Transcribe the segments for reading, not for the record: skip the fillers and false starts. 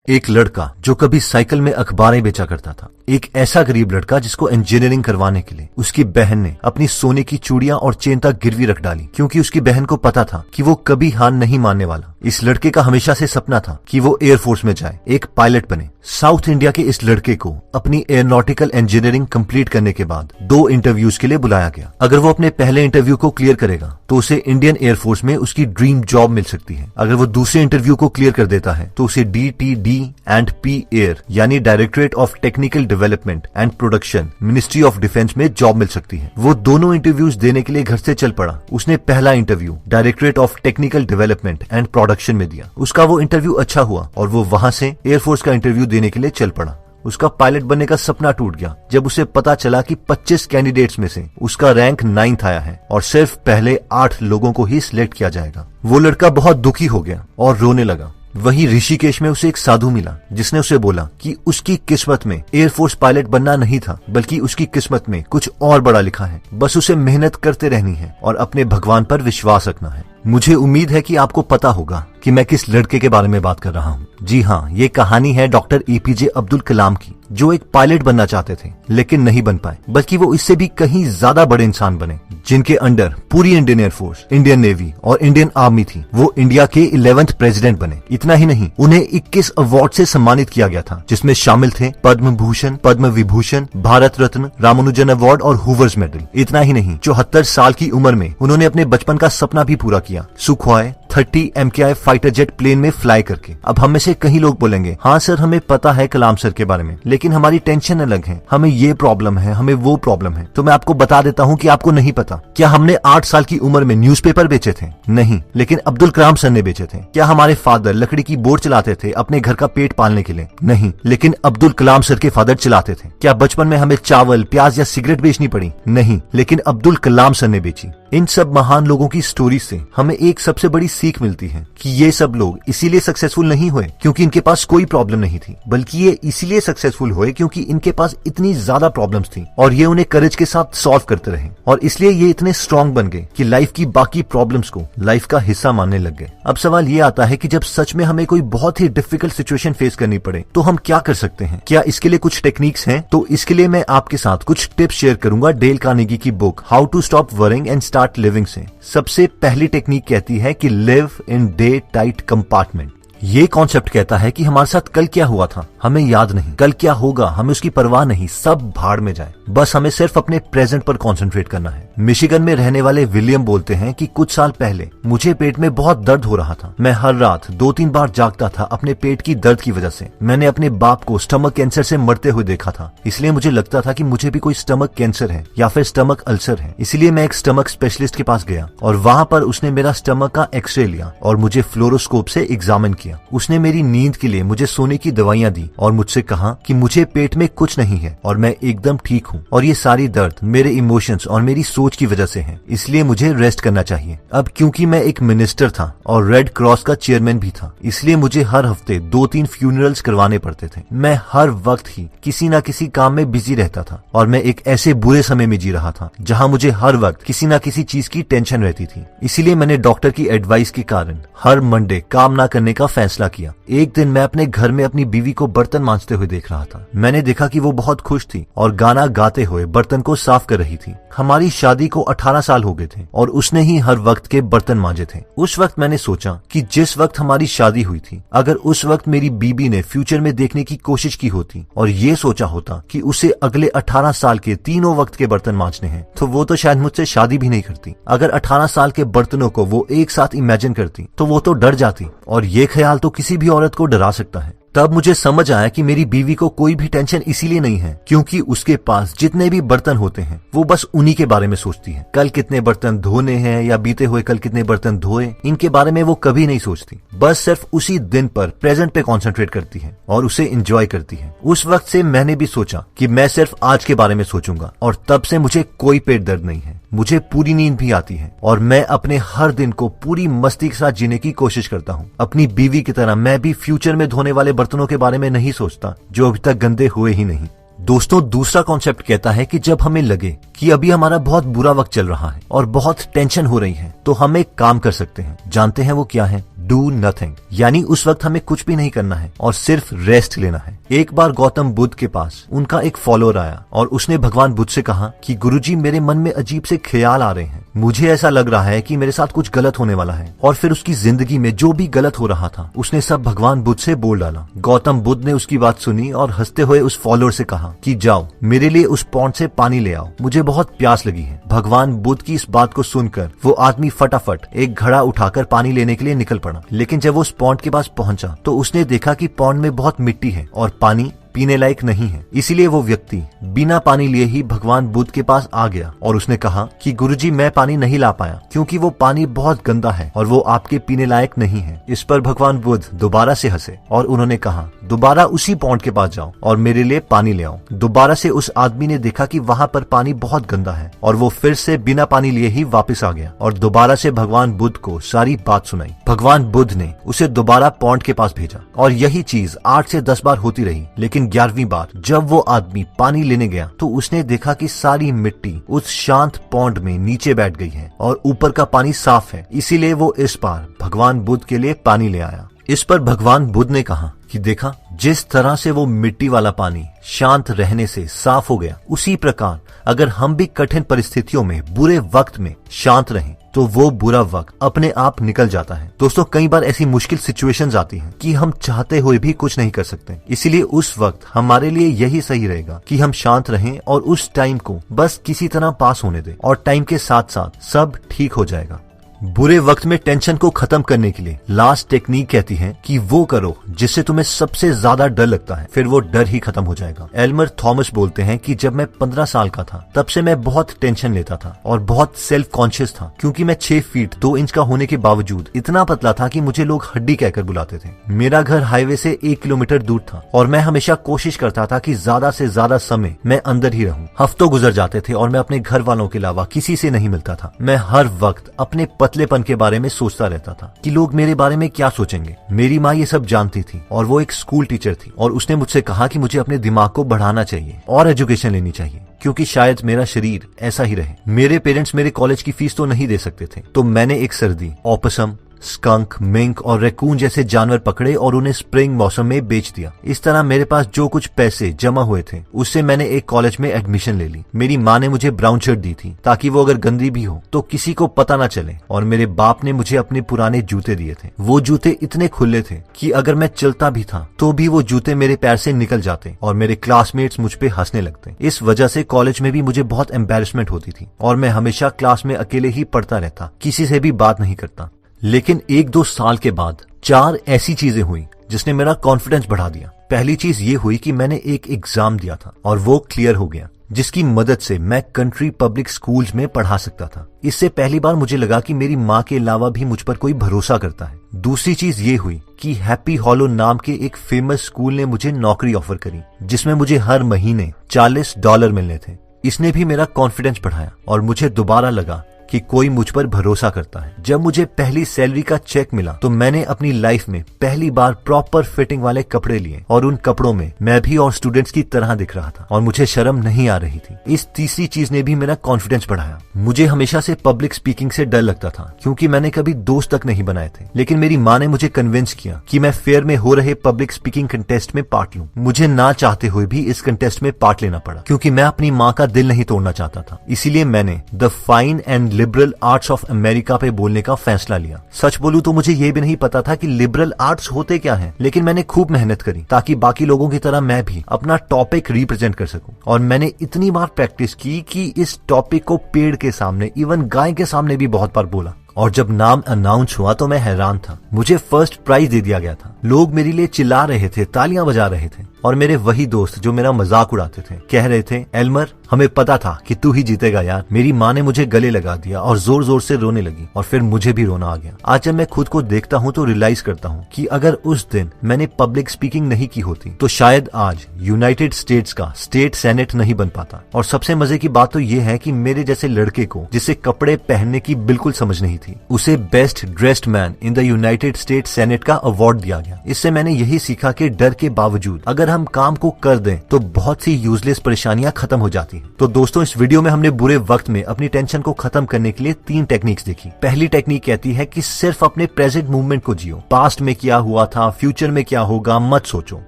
एक लड़का जो कभी साइकिल में अखबारें बेचा करता था, एक ऐसा गरीब लड़का जिसको इंजीनियरिंग करवाने के लिए उसकी बहन ने अपनी सोने की चूड़ियां और चेन तक गिरवी रख डाली, क्योंकि उसकी बहन को पता था कि वो कभी हार नहीं मानने वाला। इस लड़के का हमेशा से सपना था कि वो एयरफोर्स में जाए, एक पायलट बने। साउथ इंडिया के इस लड़के को अपनी एयरोनॉटिकल इंजीनियरिंग कंप्लीट करने के बाद 2 इंटरव्यूज के लिए बुलाया गया। अगर वो अपने पहले इंटरव्यू को क्लियर करेगा तो उसे इंडियन एयरफोर्स में उसकी ड्रीम जॉब मिल सकती है। अगर वो दूसरे इंटरव्यू को क्लियर कर देता है तो उसे DTD&P एयर यानी directorate of technical development and production, ministry of defence में जॉब मिल सकती है। वो दोनों इंटरव्यूज देने के लिए घर से चल पड़ा। उसने पहला interview directorate of technical development and production में दिया। उसका वो इंटरव्यू अच्छा हुआ और वो वहां से एयरफोर्स का इंटरव्यू देने के लिए चल पड़ा। उसका पायलट बनने का सपना टूट गया जब उसे पता चला कि 25 कैंडिडेट्स में से उसका रैंक 9th आया है और सिर्फ पहले 8 लोगों को ही सिलेक्ट किया जाएगा। वो लड़का बहुत दुखी हो गया और रोने लगा। वहीं ऋषिकेश में उसे एक साधु मिला जिसने उसे बोला कि उसकी किस्मत में एयरफोर्स पायलट बनना नहीं था, बल्कि उसकी किस्मत में कुछ और बड़ा लिखा है। बस उसे मेहनत करते रहनी है और अपने भगवान पर विश्वास रखना है। मुझे उम्मीद है कि आपको पता होगा कि मैं किस लड़के के बारे में बात कर रहा हूँ। जी हाँ, ये कहानी है डॉक्टर APJ अब्दुल कलाम की, जो एक पायलट बनना चाहते थे लेकिन नहीं बन पाए, बल्कि वो इससे भी कहीं ज्यादा बड़े इंसान बने, जिनके अंडर पूरी इंडियन एयरफोर्स, इंडियन नेवी और इंडियन आर्मी थी। वो इंडिया के 11th प्रेसिडेंट बने। इतना ही नहीं, उन्हें 21 अवार्ड से सम्मानित किया गया था, जिसमें शामिल थे पद्म भूषण, पद्म विभूषण, भारत रत्न, रामानुजन अवार्ड और हुवर्स मेडल। इतना ही नहीं, 74 साल की उम्र में उन्होंने अपने बचपन का सपना भी पूरा किया, Sukhoi 30 MKI fighter jet plane में फ्लाई करके। अब हम में से कई लोग बोलेंगे, हाँ सर हमें पता है कलाम सर के बारे में, लेकिन हमारी टेंशन अलग है, हमें ये प्रॉब्लम है, हमें वो प्रॉब्लम है। तो मैं आपको बता देता हूँ कि आपको नहीं पता। क्या हमने 8 साल की उम्र में न्यूज़पेपर बेचे थे? नहीं, लेकिन अब्दुल कलाम सर ने बेचे थे। क्या हमारे फादर लकड़ी की बोट चलाते थे अपने घर का पेट पालने के लिए? नहीं, लेकिन अब्दुल कलाम सर के फादर चलाते थे। क्या बचपन में हमें चावल, प्याज या सिगरेट बेचनी पड़ी? नहीं, लेकिन अब्दुल कलाम सर ने बेची। इन सब महान लोगों की स्टोरी से हमें एक सबसे बड़ी सीख मिलती है कि ये सब लोग इसीलिए सक्सेसफुल नहीं हुए क्योंकि इनके पास कोई प्रॉब्लम नहीं थी, बल्कि ये इसीलिए सक्सेसफुल हुए क्योंकि इनके पास इतनी ज्यादा प्रॉब्लम्स थी और ये उन्हें करेज के साथ सॉल्व करते रहे, और इसलिए ये इतने स्ट्रांग बन गए कि लाइफ की बाकी प्रॉब्लम्स को लाइफ का हिस्सा मानने लग गए। अब सवाल ये आता है कि जब सच में हमें कोई बहुत ही डिफिकल्ट सिचुएशन फेस करनी पड़े तो हम क्या कर सकते हैं? क्या इसके लिए कुछ टेक्निक्स हैं? तो इसके लिए मैं आपके साथ कुछ टिप्स शेयर करूंगा डेल कार्नेगी की book how to stop worrying and start living से। सबसे पहली टेक्निक कहती है कि live in day tight compartment. ये कॉन्सेप्ट कहता है कि हमारे साथ कल क्या हुआ था हमें याद नहीं, कल क्या होगा हमें उसकी परवाह नहीं, सब भाड़ में जाए, बस हमें सिर्फ अपने प्रेजेंट पर कंसंट्रेट करना है। मिशिगन में रहने वाले विलियम बोलते हैं कि कुछ साल पहले मुझे पेट में बहुत दर्द हो रहा था। मैं हर रात 2-3 बार जागता था अपने पेट की दर्द की वजह से। मैंने अपने बाप को स्टमक कैंसर से मरते हुए देखा था, इसलिए मुझे लगता था कि मुझे भी कोई स्टमक कैंसर है या फिर स्टमक अल्सर है। इसलिए मैं एक स्टमक स्पेशलिस्ट के पास गया और वहां पर उसने मेरा स्टमक का एक्सरे लिया और मुझे फ्लोरोस्कोप से एग्जामिन किया। उसने मेरी नींद के लिए मुझे सोने की दवाइयां दी और मुझसे कहा कि मुझे पेट में कुछ नहीं है और मैं एकदम ठीक हूँ, और ये सारी दर्द मेरे इमोशंस और मेरी सोच की वजह से है, इसलिए मुझे रेस्ट करना चाहिए। अब क्योंकि मैं एक मिनिस्टर था और रेड क्रॉस का चेयरमैन भी था, इसलिए मुझे हर हफ्ते 2-3 फ्यूनरल्स करवाने पड़ते थे। मैं हर वक्त ही किसी न किसी काम में बिजी रहता था और मैं एक ऐसे बुरे समय में जी रहा था जहाँ मुझे हर वक्त किसी न किसी चीज की टेंशन रहती थी। इसीलिए मैंने डॉक्टर की एडवाइस के कारण हर मंडे काम न करने का फैसला किया। एक दिन मैं अपने घर में अपनी बीवी को बर्तन मांजते हुए देख रहा था। मैंने देखा कि वो बहुत खुश थी और गाना गाते हुए बर्तन को साफ कर रही थी। हमारी शादी को 18 साल हो गए थे और उसने ही हर वक्त के बर्तन मांजे थे। उस वक्त मैंने सोचा कि जिस वक्त हमारी शादी हुई थी, अगर उस वक्त मेरी बीबी ने फ्यूचर में देखने की कोशिश की होती और ये सोचा होता कि उसे अगले 18 साल के तीनों वक्त के बर्तन मांजने हैं, तो वो तो शायद मुझसे शादी भी नहीं करती। अगर 18 साल के बर्तनों को वो एक साथ इमेजिन करती तो वो तो डर जाती, और ये ख्याल तो किसी भी औरत को डरा सकता है। तब मुझे समझ आया कि मेरी बीवी को कोई भी टेंशन इसीलिए नहीं है क्योंकि उसके पास जितने भी बर्तन होते हैं वो बस उन्हीं के बारे में सोचती है। कल कितने बर्तन धोने हैं या बीते हुए कल कितने बर्तन धोए, इनके बारे में वो कभी नहीं सोचती। बस सिर्फ उसी दिन पर प्रेजेंट पे कंसंट्रेट करती है और उसे एंजॉय करती है। उस वक्त से मैंने भी सोचा कि मैं सिर्फ आज के बारे में सोचूंगा, और तब से मुझे कोई पेट दर्द नहीं है, मुझे पूरी नींद भी आती है और मैं अपने हर दिन को पूरी मस्ती के साथ जीने की कोशिश करता हूँ। अपनी बीवी की तरह मैं भी फ्यूचर में धोने वाले बर्तनों के बारे में नहीं सोचता जो अभी तक गंदे हुए ही नहीं। दोस्तों, दूसरा कॉन्सेप्ट कहता है कि जब हमें लगे कि अभी हमारा बहुत बुरा वक्त चल रहा है और बहुत टेंशन हो रही है, तो हम एक काम कर सकते हैं। जानते हैं वो क्या है? Do nothing. यानी उस वक्त हमें कुछ भी नहीं करना है और सिर्फ रेस्ट लेना है। एक बार गौतम बुद्ध के पास उनका एक फॉलोअर आया और उसने भगवान बुद्ध से कहा कि गुरुजी, मेरे मन में अजीब से ख्याल आ रहे हैं, मुझे ऐसा लग रहा है कि मेरे साथ कुछ गलत होने वाला है। और फिर उसकी जिंदगी में जो भी गलत हो रहा था उसने सब भगवान बुद्ध से बोल डाला। गौतम बुद्ध ने उसकी बात सुनी और हंसते हुए उस फॉलोअर से कहा कि जाओ मेरे लिए उस पॉन्ड से पानी ले आओ, मुझे बहुत प्यास लगी है। भगवान बुद्ध की इस बात को सुनकर वो आदमी फटाफट एक घड़ा उठाकर पानी लेने के लिए निकल पड़ा। लेकिन जब वो उस पॉन्ड के पास पहुंचा तो उसने देखा कि पॉन्ड में बहुत मिट्टी है और पानी पीने लायक नहीं है। इसीलिए वो व्यक्ति बिना पानी लिए ही भगवान बुद्ध के पास आ गया और उसने कहा कि गुरुजी, मैं पानी नहीं ला पाया क्योंकि वो पानी बहुत गंदा है और वो आपके पीने लायक नहीं है। इस पर भगवान बुद्ध दोबारा से हंसे और उन्होंने कहा, दोबारा उसी पॉन्ड के पास जाओ और मेरे लिए पानी ले आओ। दोबारा से उस आदमी ने देखा कि वहाँ पर पानी बहुत गंदा है और वो फिर से बिना पानी लिए ही वापस आ गया और दोबारा से भगवान बुद्ध को सारी बात सुनाई। भगवान बुद्ध ने उसे दोबारा पॉन्ड के पास भेजा और यही चीज 8 से 10 बार होती रही। लेकिन 11वीं बार जब वो आदमी पानी लेने गया तो उसने देखा कि सारी मिट्टी उस शांत पॉन्ड में नीचे बैठ गई है और ऊपर का पानी साफ है। इसीलिए वो इस बार भगवान बुद्ध के लिए पानी ले आया। इस पर भगवान बुद्ध ने कहा कि देखा, जिस तरह से वो मिट्टी वाला पानी शांत रहने से साफ हो गया, उसी प्रकार अगर हम भी कठिन परिस्थितियों में बुरे वक्त में शांत रहें तो वो बुरा वक्त अपने आप निकल जाता है। दोस्तों, कई बार ऐसी मुश्किल सिचुएशंस आती हैं कि हम चाहते हुए भी कुछ नहीं कर सकते। इसीलिए उस वक्त हमारे लिए यही सही रहेगा कि हम शांत रहें और उस टाइम को बस किसी तरह पास होने दें और टाइम के साथ साथ सब ठीक हो जाएगा। बुरे वक्त में टेंशन को खत्म करने के लिए लास्ट टेक्निक कहती है कि वो करो जिससे तुम्हें सबसे ज्यादा डर लगता है, फिर वो डर ही खत्म हो जाएगा। एल्मर थॉमस बोलते हैं कि जब मैं 15 साल का था तब से मैं बहुत टेंशन लेता था और बहुत सेल्फ कॉन्शियस था क्योंकि मैं 6 फीट 2 इंच का होने के बावजूद इतना पतला था कि मुझे लोग हड्डी कहकर बुलाते थे। मेरा घर हाईवे से 1 किलोमीटर दूर था और मैं हमेशा कोशिश करता था कि ज्यादा से ज्यादा समय मैं अंदर ही रहूं। हफ्तों गुजर जाते थे और मैं अपने घर वालों के अलावा किसी से नहीं मिलता था। मैं हर वक्त अपने पतलेपन के बारे में सोचता रहता था कि लोग मेरे बारे में क्या सोचेंगे। मेरी माँ ये सब जानती थी और वो एक स्कूल टीचर थी और उसने मुझसे कहा कि मुझे अपने दिमाग को बढ़ाना चाहिए और एजुकेशन लेनी चाहिए क्योंकि शायद मेरा शरीर ऐसा ही रहे। मेरे पेरेंट्स मेरे कॉलेज की फीस तो नहीं दे सकते थे, तो मैंने एक सर्दी ऑपसम, स्कंक, मिंक और रैकून जैसे जानवर पकड़े और उन्हें स्प्रिंग मौसम में बेच दिया। इस तरह मेरे पास जो कुछ पैसे जमा हुए थे उससे मैंने एक कॉलेज में एडमिशन ले ली। मेरी माँ ने मुझे ब्राउन शर्ट दी थी ताकि वो अगर गंदी भी हो तो किसी को पता ना चले और मेरे बाप ने मुझे अपने पुराने जूते दिए थे। वो जूते इतने खुले थे कि अगर मैं चलता भी था तो भी वो जूते मेरे पैर से निकल जाते और मेरे क्लासमेट्स मुझ पे हंसने लगते। इस वजह से कॉलेज में भी मुझे बहुत एम्बेरसमेंट होती थी और मैं हमेशा क्लास में अकेले ही पढ़ता रहता, किसी से भी बात नहीं करता। लेकिन 1-2 साल के बाद 4 ऐसी चीजें हुई जिसने मेरा कॉन्फिडेंस बढ़ा दिया। पहली चीज ये हुई कि मैंने एक एग्जाम दिया था और वो क्लियर हो गया, जिसकी मदद से मैं कंट्री पब्लिक स्कूल्स में पढ़ा सकता था। इससे पहली बार मुझे लगा कि मेरी माँ के अलावा भी मुझ पर कोई भरोसा करता है। दूसरी चीज ये हुई कि हैप्पी हॉलो नाम के एक फेमस स्कूल ने मुझे नौकरी ऑफर करी जिसमें मुझे हर महीने $40 मिलने थे। इसने भी मेरा कॉन्फिडेंस बढ़ाया और मुझे दोबारा लगा कि कोई मुझ पर भरोसा करता है। जब मुझे पहली सैलरी का चेक मिला तो मैंने अपनी लाइफ में पहली बार प्रॉपर फिटिंग वाले कपड़े लिए और उन कपड़ों में मैं भी और स्टूडेंट्स की तरह दिख रहा था और मुझे शर्म नहीं आ रही थी। इस तीसरी चीज ने भी मेरा कॉन्फिडेंस बढ़ाया। मुझे हमेशा से पब्लिक स्पीकिंग से डर लगता था क्योंकि मैंने कभी दोस्त तक नहीं बनाए थे, लेकिन मेरी माँ ने मुझे कन्विंस किया कि मैं फेयर में हो रहे पब्लिक स्पीकिंग कंटेस्ट में पार्ट लूं। मुझे ना चाहते हुए भी इस कंटेस्ट में पार्ट लेना पड़ा क्योंकि मैं अपनी माँ का दिल नहीं तोड़ना चाहता था। इसीलिए मैंने the fine and liberal arts of America पे बोलने का फैसला लिया। सच बोलूं तो मुझे ये भी नहीं पता था कि लिबरल आर्ट्स होते क्या हैं, लेकिन मैंने खूब मेहनत करी ताकि बाकी लोगों की तरह मैं भी अपना टॉपिक रिप्रेजेंट कर सकूं। और मैंने इतनी बार प्रैक्टिस की कि इस टॉपिक को पेड़ के सामने, इवन गाय के सामने भी बहुत बार बोला। और जब नाम अनाउंस हुआ तो मैं हैरान था। मुझे फर्स्ट प्राइज दे दिया गया था। लोग मेरे लिए चिल्ला रहे थे, तालियां बजा रहे थे और मेरे वही दोस्त जो मेरा मजाक उड़ाते थे कह रहे थे, एल्मर हमें पता था कि तू ही जीतेगा यार। मेरी माँ ने मुझे गले लगा दिया और जोर जोर से रोने लगी और फिर मुझे भी रोना आ गया। आज जब मैं खुद को देखता हूँ तो रियलाइज करता हूँ कि अगर उस दिन मैंने पब्लिक स्पीकिंग नहीं की होती तो शायद आज यूनाइटेड स्टेट्स का स्टेट सेनेट नहीं बन पाता। और सबसे मजे की बात तो ये है कि मेरे जैसे लड़के को जिसे कपड़े पहनने की बिल्कुल समझ नहीं थी, उसे best dressed man in the United state senate का अवार्ड दिया गया। इससे मैंने यही सीखा कि डर के बावजूद अगर हम हम काम को कर दें तो बहुत सी यूजलेस परेशानियां खत्म हो जाती हैं। तो दोस्तों, इस वीडियो में हमने बुरे वक्त में अपनी टेंशन को खत्म करने के लिए 3 टेक्निक्स देखी। पहली टेक्निक कहती है कि सिर्फ अपने प्रेजेंट मूवमेंट को जियो, पास्ट में क्या हुआ था, फ्यूचर में क्या होगा मत सोचो।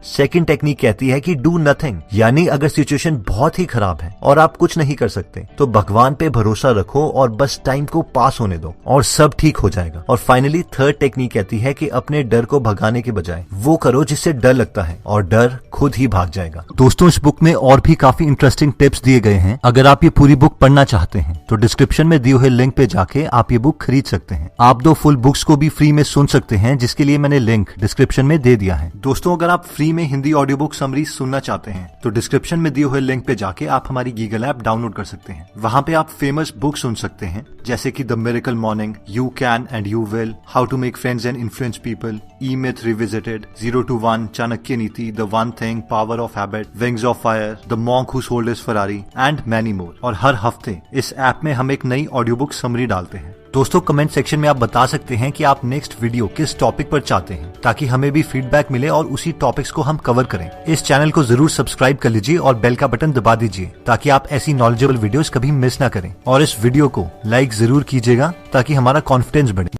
सेकंड टेक्निक कहती है कि डू नथिंग, यानी अगर सिचुएशन बहुत ही खराब है और आप कुछ नहीं कर सकते तो भगवान पे भरोसा रखो और बस टाइम को पास होने दो और सब ठीक हो जाएगा। और फाइनली थर्ड टेक्निक कहती है कि अपने डर को भगाने के बजाय वो करो जिससे डर लगता है और डर खुद ही भाग जाएगा। दोस्तों, इस बुक में और भी काफी इंटरेस्टिंग टिप्स दिए गए हैं। अगर आप ये पूरी बुक पढ़ना चाहते हैं तो डिस्क्रिप्शन में दिए हुए लिंक पे जाके आप ये बुक खरीद सकते हैं। आप 2 फुल बुक्स को भी फ्री में सुन सकते हैं, जिसके लिए मैंने लिंक डिस्क्रिप्शन में दे दिया है। दोस्तों, अगर आप फ्री में हिंदी ऑडियो बुक समरी सुनना चाहते हैं तो डिस्क्रिप्शन में दिए हुए लिंक पे जाके आप हमारी गीगल ऐप डाउनलोड कर सकते हैं। वहाँ पे आप फेमस बुक सुन सकते हैं, जैसे कि the miracle morning, you can and you will, how to make friends and influence people, E myth revisited, 0 to 1, Chanakya Niti, the one thing, power of habit, wings of fire, the monk who sold his Ferrari and many more. और हर हफ्ते इस app में हम एक नई audio book summary डालते हैं। दोस्तों, कमेंट सेक्शन में आप बता सकते हैं कि आप नेक्स्ट वीडियो किस टॉपिक पर चाहते हैं, ताकि हमें भी फीडबैक मिले और उसी टॉपिक्स को हम कवर करें। इस चैनल को जरूर सब्सक्राइब कर लीजिए और बेल का बटन दबा दीजिए ताकि आप ऐसी नॉलेजेबल वीडियोस कभी मिस ना करें। और इस वीडियो को लाइक जरूर कीजिएगा ताकि हमारा कॉन्फिडेंस बढ़े।